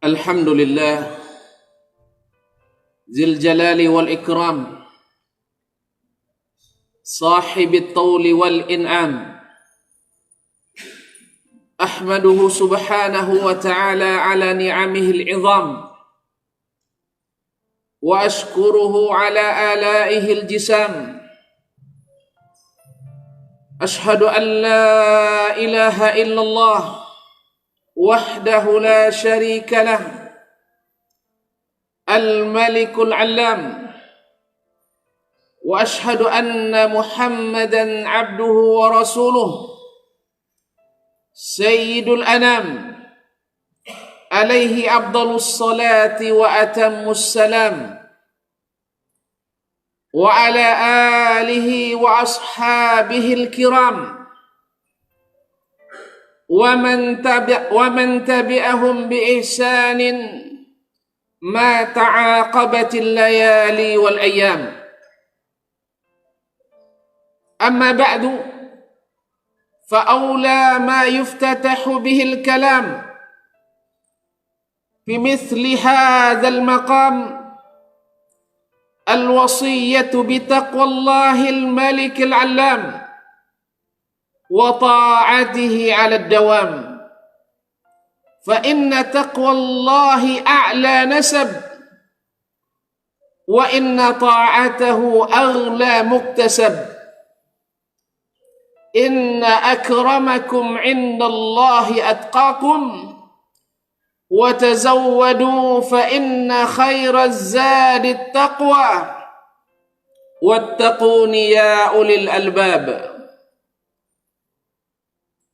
الحمد لله ذي الجلال والإكرام صاحب الطول والإنعام أحمده سبحانه وتعالى على نعمه العظام وأشكره على آلائه الجسام أشهد أن لا إله إلا الله وحده لا شريك له الملك العلام وأشهد أن محمدا عبده ورسوله سيد الأنام عليه أفضل الصلاة وأتم السلام وعلى آله وأصحابه الكرام ومن تبعهم بإحسان ما تعاقبت الليالي والأيام أما بعد فأولى ما يفتتح به الكلام بمثل هذا المقام الوصية بتقوى الله الملك العلام وطاعته على الدوام فإن تقوى الله أعلى نسب وإن طاعته أغلى مكتسب إن أكرمكم عند الله أتقاكم وتزودوا فإن خير الزاد التقوى واتقون يا أولي الألباب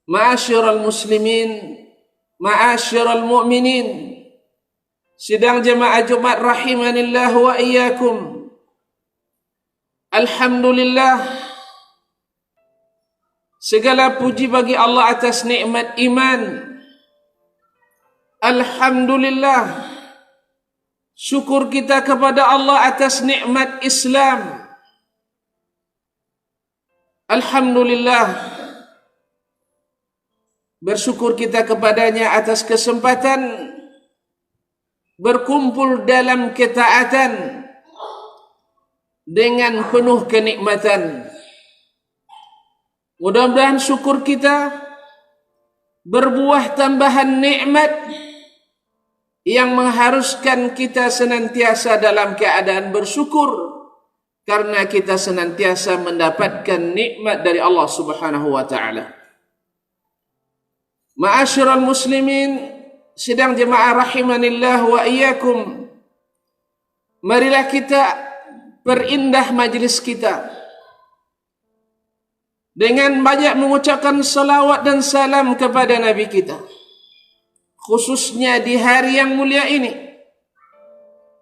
Ma'asyiral muslimin, ma'asyiral mu'minin, sidang jemaah Jumat rahimanillah wa iyyakum. Alhamdulillah, segala puji bagi Allah atas nikmat iman. Alhamdulillah, syukur kita kepada Allah atas nikmat Islam. Alhamdulillah, bersyukur kita kepadanya atas kesempatan berkumpul dalam ketaatan dengan penuh kenikmatan. Mudah-mudahan syukur kita berbuah tambahan nikmat yang mengharuskan kita senantiasa dalam keadaan bersyukur karena kita senantiasa mendapatkan nikmat dari Allah Subhanahu wa taala. Ma'asyiral muslimin, sidang jemaah rahimanillah wa iyyakum. Marilah kita perindah majlis kita dengan banyak mengucapkan salawat dan salam kepada Nabi kita, khususnya di hari yang mulia ini,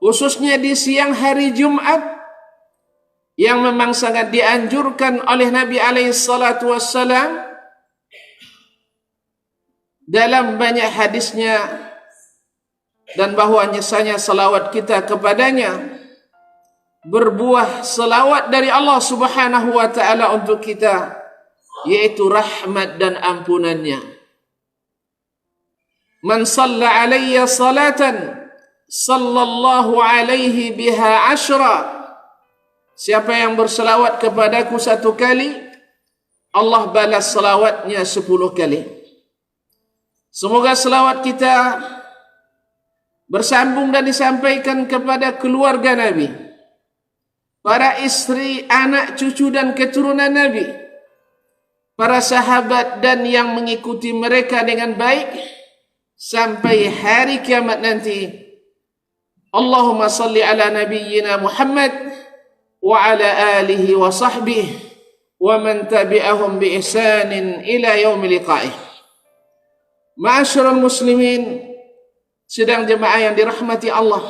khususnya di siang hari Jumat yang memang sangat dianjurkan oleh Nabi alaihi salatu wassalam dalam banyak hadisnya, dan bahwasanya salawat kita kepadanya berbuah salawat dari Allah Subhanahu wa taala untuk kita, yaitu rahmat dan ampunannya. Man shalla alayya salatan sallallahu alaihi biha ashra. Siapa yang berselawat kepadaku satu kali, Allah balas selawatnya 10 kali. Semoga selawat kita bersambung dan disampaikan kepada keluarga Nabi, para istri, anak, cucu dan keturunan Nabi, para sahabat dan yang mengikuti mereka dengan baik sampai hari kiamat nanti. Allahumma salli ala nabiyyina Muhammad wa ala alihi wa sahbihi wa man tabi'ahum bi ihsanin ila yaumil liqa'ih. Ma'asyiral muslimin, sidang jemaah yang dirahmati Allah,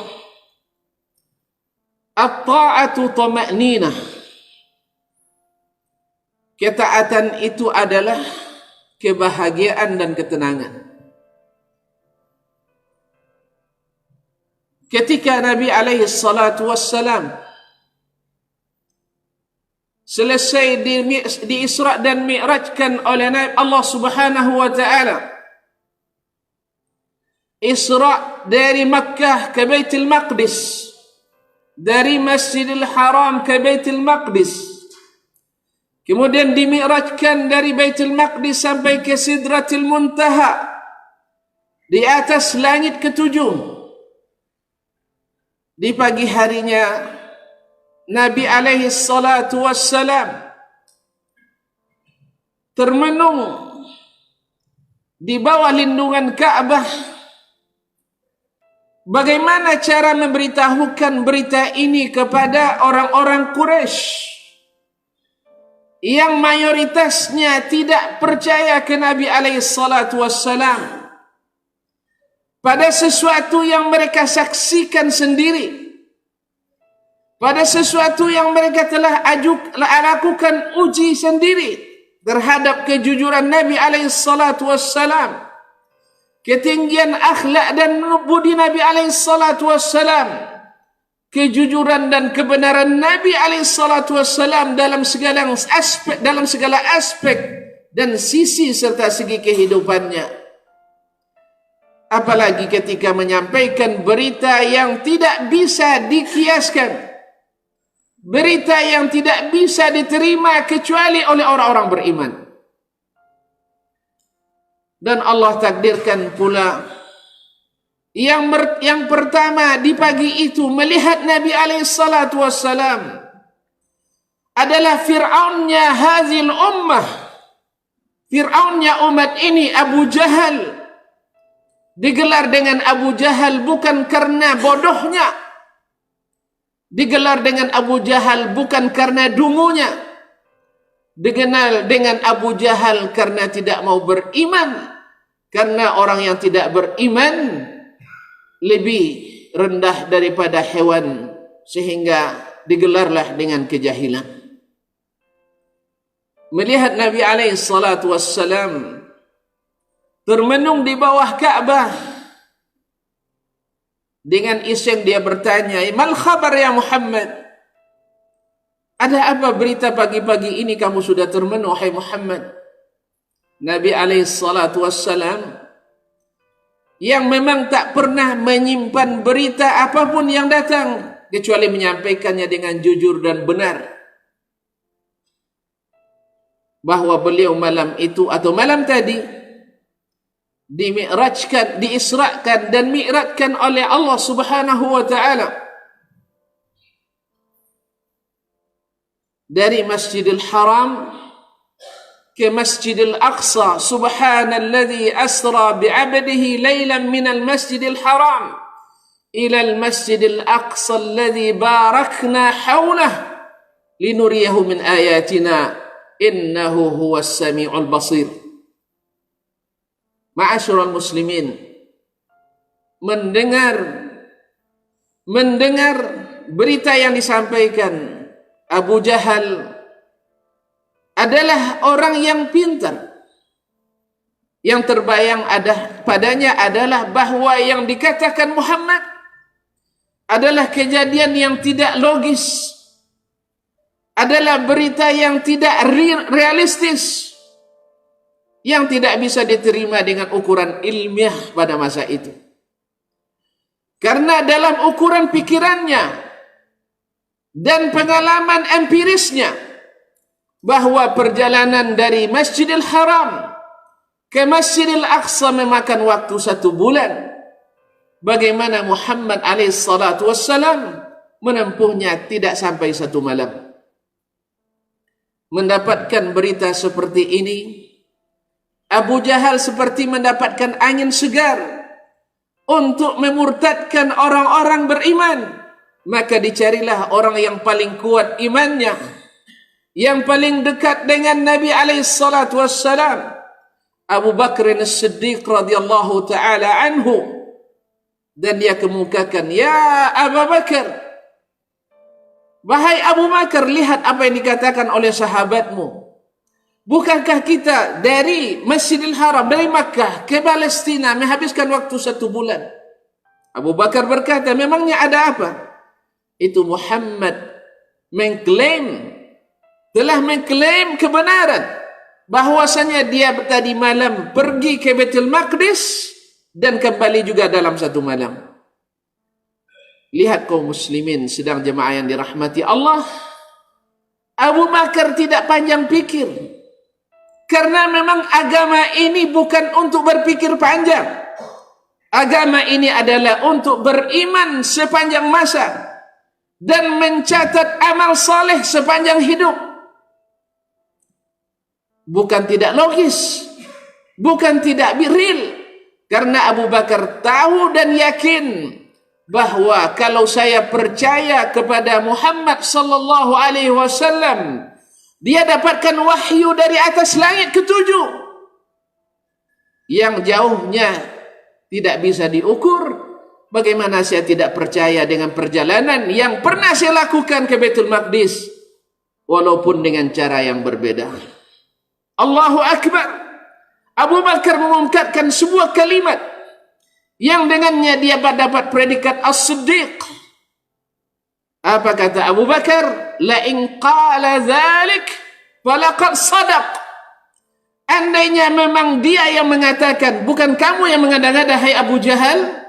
at-ta'atu tama'ninah. Ketaatan itu adalah kebahagiaan dan ketenangan. Ketika Nabi alaihi salatu wassalam selesai di Isra dan Mi'rajkan oleh Allah Subhanahu wa taala, Isra' dari Makkah ke Baitul Maqdis, dari Masjidil Haram ke Baitul Maqdis, kemudian dimi'rajkan dari Baitul Maqdis sampai ke Sidratil Muntaha, di atas langit ketujuh. Di pagi harinya Nabi alaihi salatu wassalam termenung di bawah lindungan Ka'bah. Bagaimana cara memberitahukan berita ini kepada orang-orang Quraisy yang mayoritasnya tidak percaya ke Nabi alaihi salatu wassalam pada sesuatu yang mereka saksikan sendiri, pada sesuatu yang mereka telah lakukan uji sendiri terhadap kejujuran Nabi alaihi salatu wassalam, ketinggian akhlak dan budi Nabi alaihi salatu wassalam, kejujuran dan kebenaran Nabi alaihi salatu wassalam dalam segala aspek dan sisi serta segi kehidupannya. Apalagi ketika menyampaikan berita yang tidak bisa dikiaskan, berita yang tidak bisa diterima kecuali oleh orang-orang beriman. Dan Allah takdirkan pula yang pertama di pagi itu melihat Nabi alaihi salatu wassalam adalah Fir'aunnya hazil ummah, Fir'aunnya umat ini, Abu Jahal. Digelar dengan Abu Jahal bukan karena bodohnya, digelar dengan Abu Jahal bukan karena dungunya, dikenal dengan Abu Jahal karena tidak mau beriman. Karena orang yang tidak beriman lebih rendah daripada hewan, sehingga digelarlah dengan kejahilan. Melihat Nabi alaihi salatu wassalam termenung di bawah Ka'bah, dengan iseng dia bertanya, "Mal khabar ya Muhammad?" Ada apa berita pagi-pagi ini kamu sudah termenung, wahai Muhammad? Nabi alaihi salatu wassalam yang memang tak pernah menyimpan berita apapun yang datang kecuali menyampaikannya dengan jujur dan benar, bahwa beliau malam itu atau malam tadi dimi'rajkan, diisrakan dan mi'rajkan oleh Allah Subhanahu wa taala dari Masjidil Haram ke Masjidil Aqsa. Subhanalladzi asra bi'abdihi laylan minal Masjidil Haram ilal Masjidil Aqsa alladzi barakna hawlahu linuriyahu min ayatina innahu huwas sami'ul basir. Ma'asyiral muslimin, mendengar berita yang disampaikan Abu Jahal adalah orang yang pintar. Yang terbayang padanya adalah bahwa yang dikatakan Muhammad adalah kejadian yang tidak logis, adalah berita yang tidak realistis, yang tidak bisa diterima dengan ukuran ilmiah pada masa itu. Karena dalam ukuran pikirannya dan pengalaman empirisnya, bahwa perjalanan dari Masjidil Haram ke Masjidil Aqsa memakan waktu 1 bulan. Bagaimana Muhammad alaihi salatu wassalam menempuhnya tidak sampai 1 malam. Mendapatkan berita seperti ini, Abu Jahal seperti mendapatkan angin segar untuk memurtadkan orang-orang beriman. Maka dicarilah orang yang paling kuat imannya, yang paling dekat dengan Nabi alaihi salatu wassalam, Abu Bakr as-Siddiq radhiyallahu taala anhu. Dan dia kemukakan, "Ya Abu Bakar, wahai Abu Bakar, lihat apa yang dikatakan oleh sahabatmu. Bukankah kita dari Masjidil Haram, dari Makkah ke Palestina menghabiskan waktu 1 bulan?" Abu Bakar berkata, "Memangnya ada apa?" Itu Muhammad telah mengklaim kebenaran bahwasanya dia tadi malam pergi ke Baitul Maqdis dan kembali juga dalam satu malam. Lihat kaum muslimin sedang jemaah yang dirahmati Allah. Abu Bakar tidak panjang pikir. Karena memang agama ini bukan untuk berpikir panjang. Agama ini adalah untuk beriman sepanjang masa dan mencatat amal saleh sepanjang hidup. Bukan tidak logis, bukan tidak real. Karena Abu Bakar tahu dan yakin bahwa kalau saya percaya kepada Muhammad sallallahu alaihi wasallam, dia dapatkan wahyu dari atas langit ketujuh yang jauhnya tidak bisa diukur. Bagaimana saya tidak percaya dengan perjalanan yang pernah saya lakukan ke Baitul Maqdis, walaupun dengan cara yang berbeda. Allahu Akbar. Abu Bakar mengungkapkan sebuah kalimat yang dengannya dia dapat predikat As-Siddiq. Apa kata Abu Bakar? La in qala dzalik falaqad sadaq. Andainya memang dia yang mengatakan, bukan kamu yang mengada-ngada hai Abu Jahal,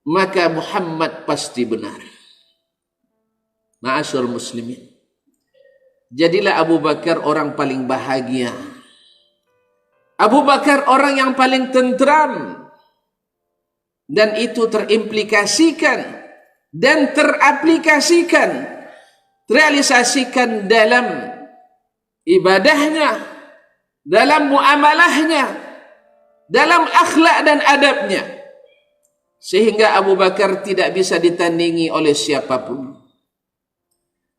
maka Muhammad pasti benar. Ma'asyur muslimin, jadilah Abu Bakar orang paling bahagia. Abu Bakar orang yang paling tentram. Dan itu terimplikasikan dan teraplikasikan, terrealisasikan dalam ibadahnya, dalam muamalahnya, dalam akhlak dan adabnya. Sehingga Abu Bakar tidak bisa ditandingi oleh siapapun.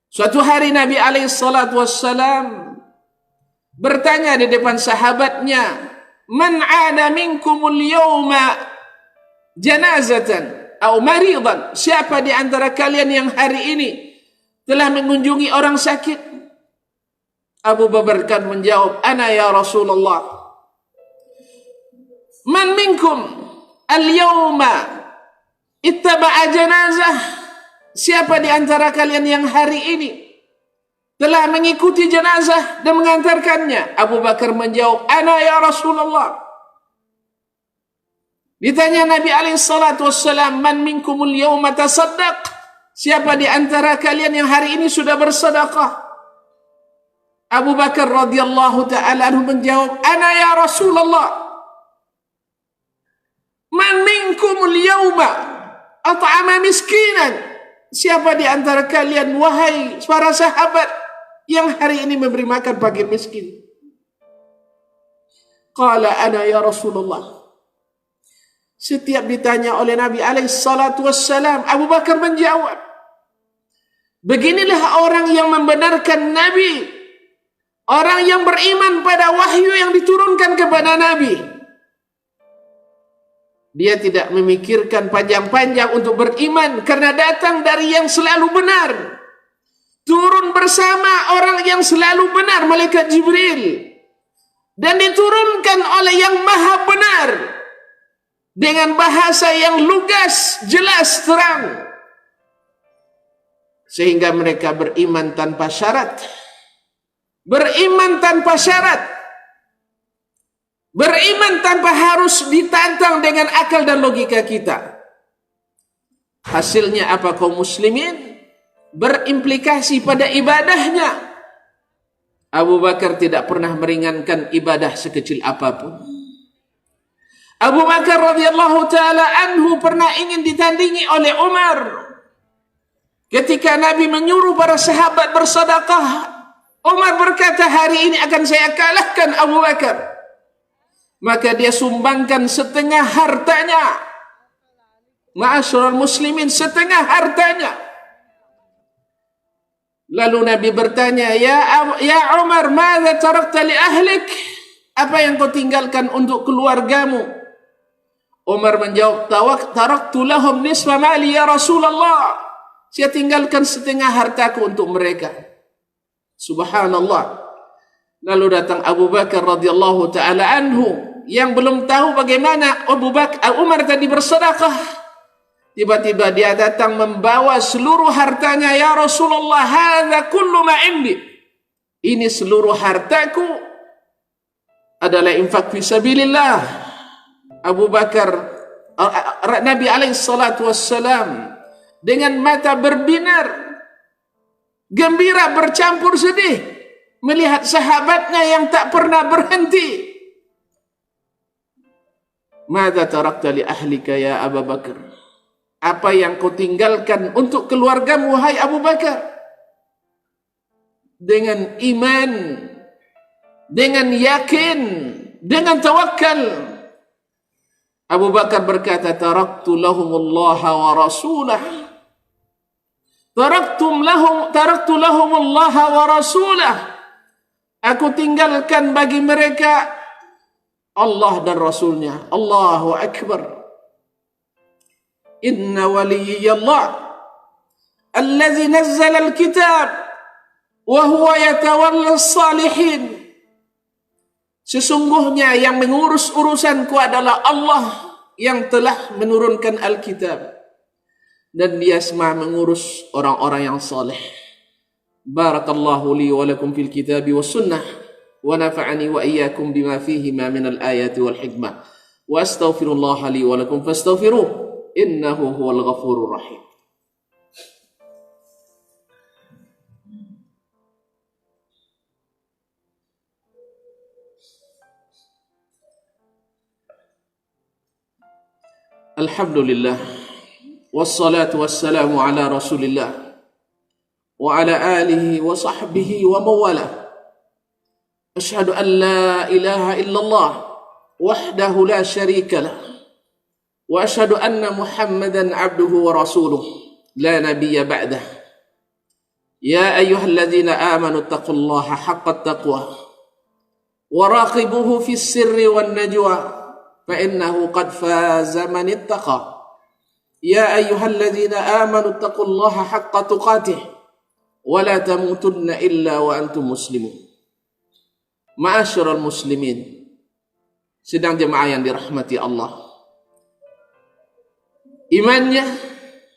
Suatu hari Nabi SAW bertanya di depan sahabatnya, "Man 'ada minkumul yawma janazatan atau maridan?" Siapa di antara kalian yang hari ini telah mengunjungi orang sakit? Abu Bakar menjawab, "Ana ya Rasulullah." "Man minkum al-yawma ittaba'a janazah?" Siapa di antara kalian yang hari ini telah mengikuti jenazah dan mengantarkannya? Abu Bakar menjawab, "Ana ya Rasulullah." Ditanya Nabi SAW, "Man minkumul yawma tasaddaq?" Siapa di antara kalian yang hari ini sudah bersedekah? Abu Bakar radhiyallahu ta'ala anhu menjawab, "Ana ya Rasulullah." "Man minkumul yawma at'ama miskinan?" Siapa di antara kalian, wahai para sahabat, yang hari ini memberi makan fakir miskin? Qala ana ya Rasulullah. Setiap ditanya oleh Nabi SAW, Abu Bakar menjawab. Beginilah orang yang membenarkan Nabi, orang yang beriman pada wahyu yang diturunkan kepada Nabi. Dia tidak memikirkan panjang-panjang untuk beriman karena datang dari yang selalu benar. Turun bersama orang yang selalu benar, malaikat Jibril. Dan diturunkan oleh yang maha benar dengan bahasa yang lugas, jelas, terang. Sehingga mereka beriman tanpa syarat. Beriman tanpa syarat. Beriman tanpa harus ditantang dengan akal dan logika kita. Hasilnya apa kaum muslimin? Berimplikasi pada ibadahnya. Abu Bakar tidak pernah meringankan ibadah sekecil apapun. Abu Bakar radhiyallahu ta'ala anhu pernah ingin ditandingi oleh Umar. Ketika Nabi menyuruh para sahabat bersedekah, Umar berkata, hari ini akan saya kalahkan Abu Bakar. Maka dia sumbangkan setengah hartanya. Ma'asyiral muslimin, setengah hartanya. Lalu Nabi bertanya, Ya Umar, madza tarakta li ahlik? Apa yang kau tinggalkan untuk keluargamu? Umar menjawab, taraktu lahum nisfa mali ya Rasulullah. Saya tinggalkan setengah hartaku untuk mereka. Subhanallah. Lalu datang Abu Bakar radhiyallahu ta'ala anhu yang belum tahu bagaimana Umar tadi bersedekah. Tiba-tiba dia datang membawa seluruh hartanya. Ya Rasulullah, hadza kullu ma indi. Ini seluruh hartaku adalah infak fi sabilillah. Abu Bakar Nabi alaihi salatu wassalam dengan mata berbinar, gembira bercampur sedih melihat sahabatnya yang tak pernah berhenti. Madza tarakta li ahlika ya Abu Bakar? Apa yang kau tinggalkan untuk keluargamu wahai Abu Bakar? Dengan iman, dengan yakin, dengan tawakal, Abu Bakar berkata, taraktu lahumullah wa rasulah. Taraktu lahumullah wa rasulah. Aku tinggalkan bagi mereka Allah dan Rasulnya. Allahu Akbar. Inna waliyallah alladhi nazzala al-kitab wa huwa yatawalla as-salihin. Sesungguhnya yang mengurus urusanku adalah Allah yang telah menurunkan Alkitab, dan Dia semua mengurus orang-orang yang saleh. Barakallahu li wa lakum fil kitabi was sunnah wa nafa'ani wa iyyakum bima fihi ma min al-ayati wal hikmah wa astaghfirullah li wa lakum fastaghfiruh innahu huwal ghafurur rahim. Alhamdulillah, wassalatu wassalamu ala rasulillah wa ala alihi wa sahbihi wa mawala. Ashhadu an la ilaha illallah wahdahu la syarika lah, wa ashhadu anna Muhammadan abduhu wa rasuluh la nabiyya ba'dah. Ya ayyuhalladzina amanu taqullaha haqqa taqwa wa raqibuhu fis sirri wan najwa فإنه قد فاز من اتقى. يا أيها الذين آمنوا اتقوا الله حق تقاته ولا تموتن إلا وأنتم مسلمون. Ma'asyiral muslimin, sidang jemaah yang dirahmati Allah, imannya,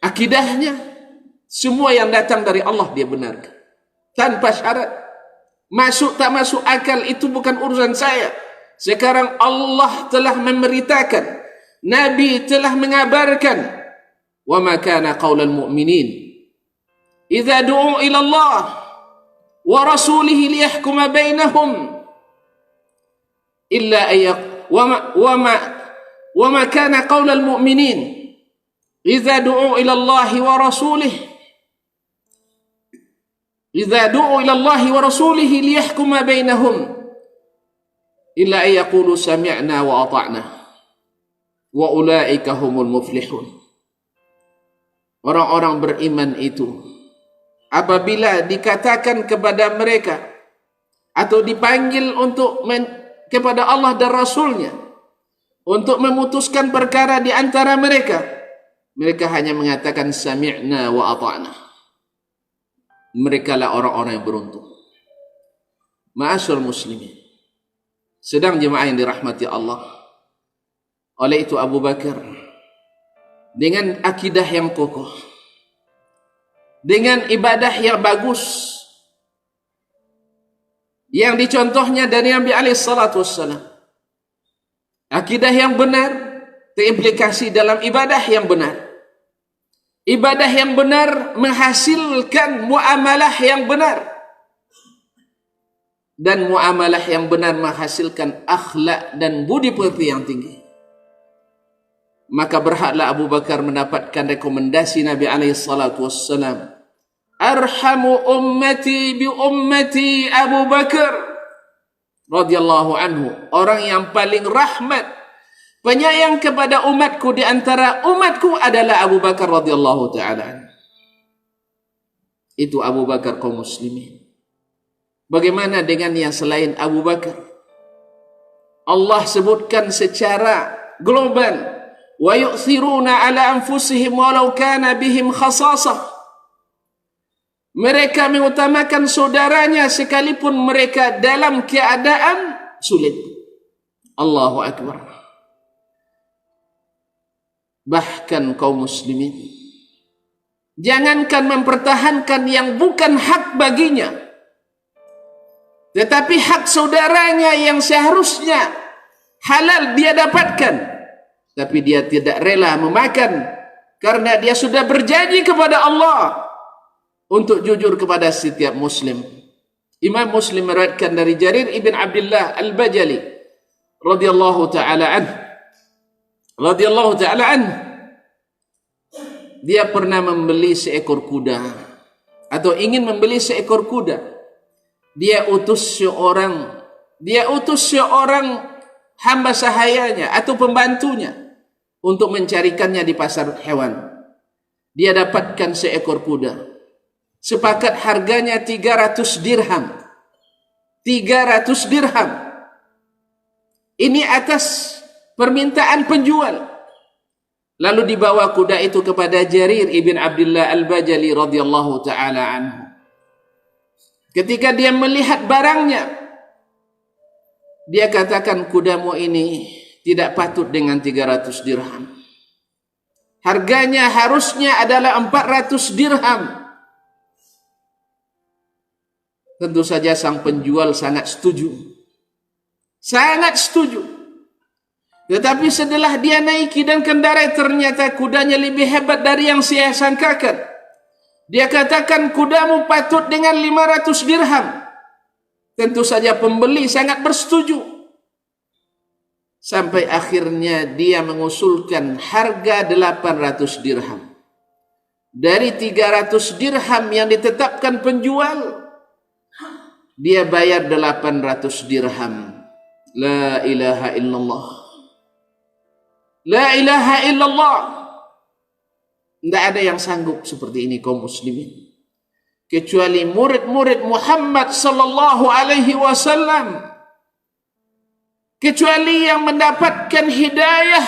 akidahnya, semua yang datang dari Allah dia benarkan tanpa syarat. Masuk tak masuk akal itu bukan urusan saya. Sekarang Allah telah memberitakan, Nabi telah mengabarkan, wa ma kana qaulal mu'minin idza du'u ila Allah wa rasulihi liyahkuma bainahum illa wa ma kana qaulal mu'minin idza du'u ila Allah wa rasulihi wa rasulihi liyahkuma bainahum illa ayyaqulu sami'na wa ata'na wa ulaika humul muflihun. Orang-orang beriman itu apabila dikatakan kepada mereka atau dipanggil untuk kepada Allah dan Rasulnya untuk memutuskan perkara di antara mereka, mereka hanya mengatakan sami'na wa ata'na. Mereka lah orang-orang yang beruntung. Ma'asyiral muslimin, sedang jemaah yang dirahmati Allah, oleh itu Abu Bakar dengan akidah yang kokoh, dengan ibadah yang bagus yang dicontohnya dari Nabi alaihi salatu wassalam, akidah yang benar terimplikasi dalam ibadah yang benar. Ibadah yang benar menghasilkan muamalah yang benar, dan muamalah yang benar menghasilkan akhlak dan budi pekerti yang tinggi. Maka berhaklah Abu Bakar mendapatkan rekomendasi Nabi alaihi salatu wassalam. Arhamu ummati bi ummati Abu Bakar radhiyallahu anhu. Orang yang paling rahmat, penyayang kepada umatku di antara umatku adalah Abu Bakar radhiyallahu ta'ala. Itu Abu Bakar kaum muslimin. Bagaimana dengan yang selain Abu Bakar? Allah sebutkan secara global, wa yu'thiruna ala anfusihim walau kana bihim khasasah. Mereka mengutamakan saudaranya sekalipun mereka dalam keadaan sulit. Allahu Akbar. Bahkan kaum muslimin, jangankan mempertahankan yang bukan hak baginya, tetapi hak saudaranya yang seharusnya halal dia dapatkan, tapi dia tidak rela memakan karena dia sudah berjanji kepada Allah untuk jujur kepada setiap muslim. Imam Muslim meriwayatkan dari Jarir ibn Abdullah Al-Bajali radhiyallahu taala an, dia pernah membeli seekor kuda atau ingin membeli seekor kuda. Dia utus seorang hamba sahayanya atau pembantunya untuk mencarikannya di pasar hewan. Dia dapatkan seekor kuda. Sepakat harganya 300 dirham. 300 dirham. Ini atas permintaan penjual. Lalu dibawa kuda itu kepada Jarir ibn Abdullah Al-Bajali radhiyallahu taala anhu. Ketika dia melihat barangnya, dia katakan, kudamu ini tidak patut dengan 300 dirham. Harganya harusnya adalah 400 dirham. Tentu saja sang penjual sangat setuju. Sangat setuju. Tetapi setelah dia naiki dan kendarai, ternyata kudanya lebih hebat dari yang saya sangkakan. Dia katakan, kudamu patut dengan 500 dirham. Tentu saja pembeli sangat bersetuju. Sampai akhirnya dia mengusulkan harga 800 dirham. Dari 300 dirham yang ditetapkan penjual, dia bayar 800 dirham. La ilaha illallah. La ilaha illallah. Tidak ada yang sanggup seperti ini kaum muslimin, kecuali murid-murid Muhammad sallallahu alaihi wasallam, kecuali yang mendapatkan hidayah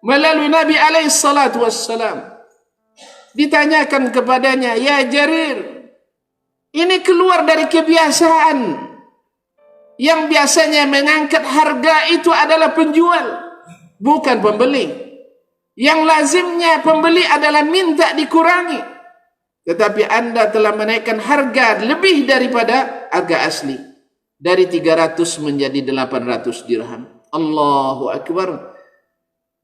melalui Nabi alaihi salatu wassalam. Ditanyakan kepadanya, ya Jarir, ini keluar dari kebiasaan. Yang biasanya mengangkat harga itu adalah penjual, bukan pembeli. Yang lazimnya pembeli adalah minta dikurangi. Tetapi anda telah menaikkan harga lebih daripada harga asli. Dari 300 menjadi 800 dirham. Allahu Akbar.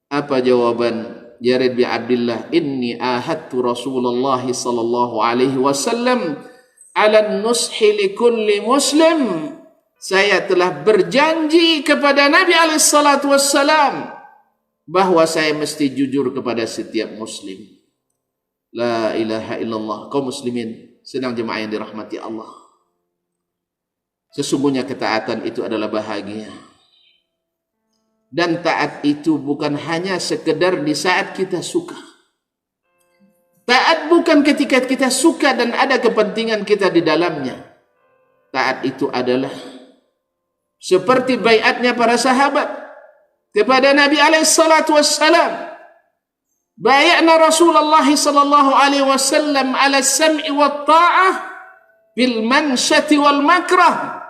Apa jawaban Jarir bin Abdullah? Inni ahadtu Rasulullah sallallahu alaihi wasallam ala nushi li kulli muslim. Saya telah berjanji kepada Nabi alaihi salatu wassalam bahwa saya mesti jujur kepada setiap muslim. La ilaha illallah. Kaum muslimin sedang jemaah yang dirahmati Allah, sesungguhnya ketaatan itu adalah bahagia. Dan taat itu bukan hanya sekedar di saat kita suka. Taat bukan ketika kita suka dan ada kepentingan kita di dalamnya. Taat itu adalah seperti baiatnya para sahabat kepada Nabi alaihi salatu wassalam. Bay'na Rasulullah sallallahu alaihi wasallam ala sam'i wa ta'ah bil mansyati wal makrah.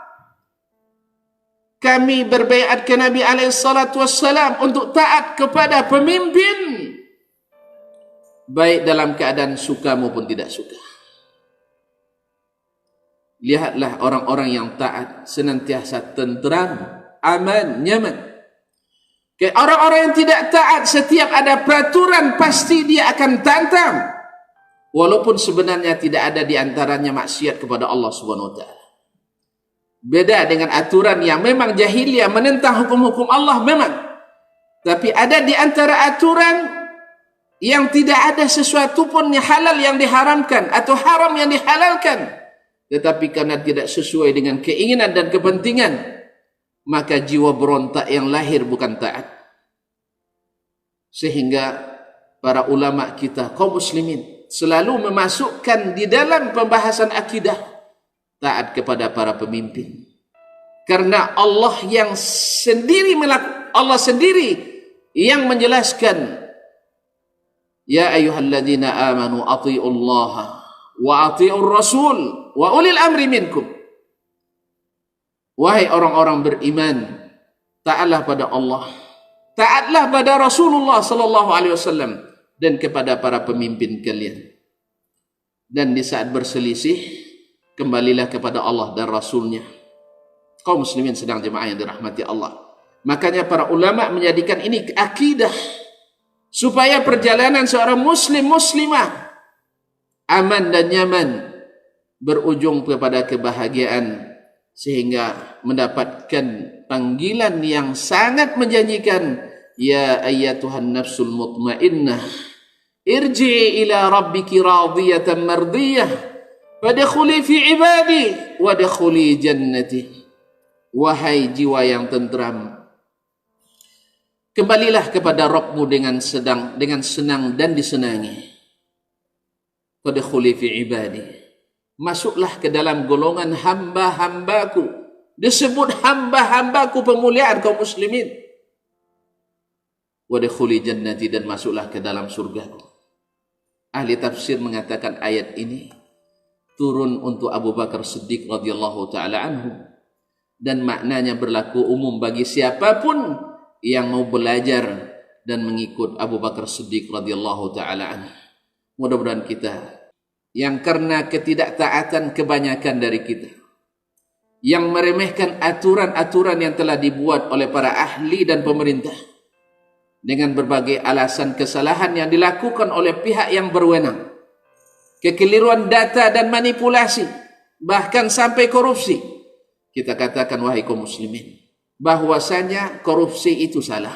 Kami berbaiat ke Nabi alaihi salatu wassalam untuk taat kepada pemimpin, baik dalam keadaan suka maupun tidak suka. Lihatlah orang-orang yang taat senantiasa tentram, aman, nyaman. Orang-orang yang tidak taat, setiap ada peraturan pasti dia akan tantang, walaupun sebenarnya tidak ada di antaranya maksiat kepada Allah Subhanahu wa taala. Beda dengan aturan yang memang jahiliyah, menentang hukum-hukum Allah memang, tapi ada di antara aturan yang tidak ada sesuatu pun yang halal yang diharamkan atau haram yang dihalalkan, tetapi karena tidak sesuai dengan keinginan dan kepentingan, maka jiwa berontak yang lahir bukan taat. Sehingga para ulama kita, kaum muslimin, selalu memasukkan di dalam pembahasan akidah taat kepada para pemimpin. Karena Allah yang sendiri Allah sendiri yang menjelaskan, ya ayyuhalladzina amanu athi'ullaha wa athi'ur rasul wa ulil amri minkum. Wahai orang-orang beriman, taatlah pada Allah, taatlah pada Rasulullah sallallahu alaihi wasallam dan kepada para pemimpin kalian. Dan di saat berselisih, kembalilah kepada Allah dan Rasulnya. Kaum muslimin sedang jemaah yang dirahmati Allah. Makanya para ulama menjadikan ini akidah supaya perjalanan seorang muslim muslimah aman dan nyaman, berujung kepada kebahagiaan, sehingga mendapatkan panggilan yang sangat menjanjikan, ya ayyatuhan nafsul mutmainnah irji'i ila rabbiki radiyatan mardiyah fadkhuli fi ibadi wadkhuli jannati. Wahai jiwa yang tenteram, kembalilah kepada Rabbmu dengan senang dan disenangi. Fadkhuli fi ibadi, masuklah ke dalam golongan hamba-hambaku. Disebut hamba-hambaku pemuliaan kaum muslimin. Wadkhuli jannati, dan masuklah ke dalam surgaku. Ahli tafsir mengatakan ayat ini turun untuk Abu Bakar Siddiq radhiyallahu taala anhu, dan maknanya berlaku umum bagi siapapun yang mau belajar dan mengikut Abu Bakar Siddiq radhiyallahu taala anhu. Mudah-mudahan kita yang karena ketidaktaatan kebanyakan dari kita, yang meremehkan aturan-aturan yang telah dibuat oleh para ahli dan pemerintah dengan berbagai alasan kesalahan yang dilakukan oleh pihak yang berwenang, kekeliruan data dan manipulasi, bahkan sampai korupsi, kita katakan wahai kaum muslimin, bahwasanya korupsi itu salah,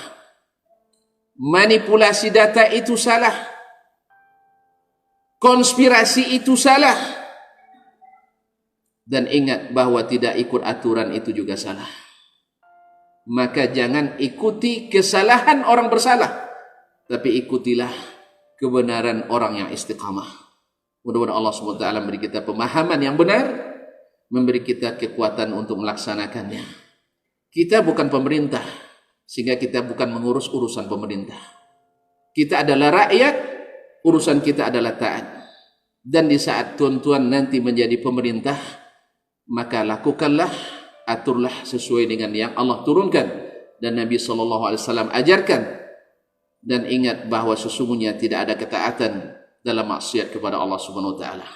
manipulasi data itu salah, konspirasi itu salah, dan ingat bahwa tidak ikut aturan itu juga salah. Maka jangan ikuti kesalahan orang bersalah, tapi ikutilah kebenaran orang yang istiqamah. Mudah-mudahan Allah SWT memberi kita pemahaman yang benar, memberi kita kekuatan untuk melaksanakannya. Kita bukan pemerintah, sehingga kita bukan mengurus urusan pemerintah. Kita adalah rakyat, urusan kita adalah taat. Dan di saat tuan-tuan nanti menjadi pemerintah, maka lakukanlah, aturlah sesuai dengan yang Allah turunkan dan Nabi SAW ajarkan. Dan ingat bahwa sesungguhnya tidak ada ketaatan dalam maksiat kepada Allah Subhanahu Wa Taala.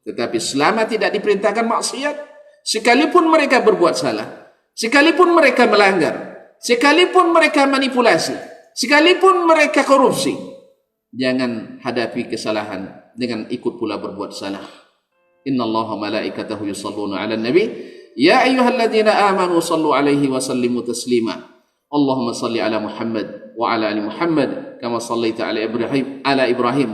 Tetapi selama tidak diperintahkan maksiat, sekalipun mereka berbuat salah, sekalipun mereka melanggar, sekalipun mereka manipulasi, sekalipun mereka korupsi, jangan hadapi kesalahan dengan ikut pula berbuat salah. Innallaha malaikatahu yusalluna 'alan nabi ya ayyuhalladzina amanu sallu 'alaihi wa sallimu taslima. Allahumma salli 'ala Muhammad wa 'ala ali Muhammad kama sallaita 'ala Ibrahim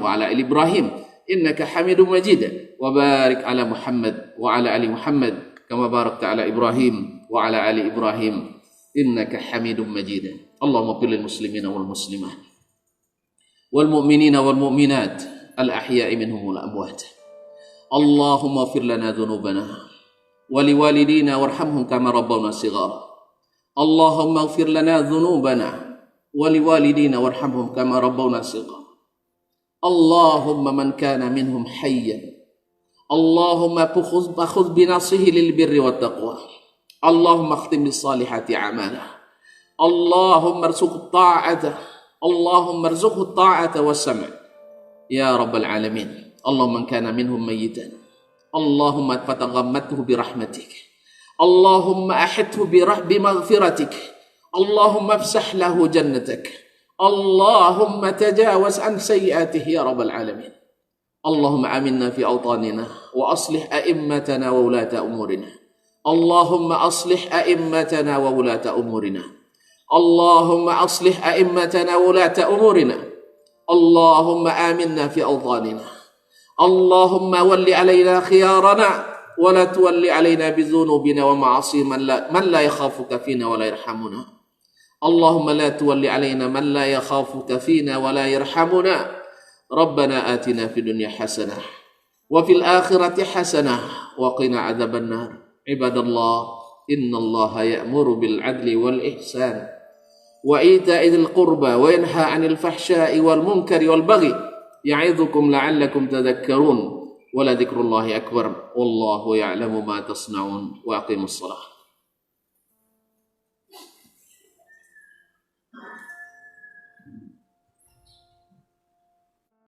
wa 'ala ali Ibrahim innaka Hamidum Majid. Wa barik 'ala Muhammad wa 'ala ali Muhammad kama barakta 'ala Ibrahim wa 'ala ali Ibrahim innaka Hamidum Majid. Allahumma ighfir lil muslimina wal muslimat wal mu'minina wal mu'minat al ahya'i minhum wal amwat. Allahumma ighfir lana dhunubana wa liwalidina warhamhum kama rabbawna shighara. Allahumma ighfir lana dhunubana wa liwalidina warhamhum kama rabbawna shighara. Allahumma man kana minhum hayyan, Allahumma khudh binasihi lil birri wat taqwa. Allahumma akhtim bis salihati a'malah. Allahumma arzuqhu ta'ata, Allahumma arzuqhu ta'ata was sam'. Ya rabbal alamin. Allahumma man kana minhum mayyitan, Allahumma fataghammathu bi rahmatik, Allahumma ahithu bi maghfiratik, Allahumma afsah lahu jannatak, Allahumma tajawaz an sayyiatihi ya rabbal alamin. Allahumma aminna fi awtanina wa aslih a'immatana wa ulata umurina. Allahumma aslih a'immatana wa ulata umurina. Allahumma aslih a'immatana wa ulata umurina. Allahumma aminna fi awtanina. Allahumma walli alaina khiyarana wa la tuwalli alaina bizunubina wa ma'asi man la yakhafuka fina wa la yarhamuna. Allahumma la tuwalli alaina man la yakhafuka fina wa la yarhamuna. Rabbana atina fid dunya hasanah wa fil akhirati hasanah wa qina adzaban nar. Ibadallah, innallaha ya'muru bil adli wal ihsan wa ita'i dzil qurba wa yanha 'anil fahsya'i wal munkari wal baghi. يعظكم لعلكم تذكرون ولذكر الله أكبر والله يعلم ما تصنعون وأقيموا الصلاة.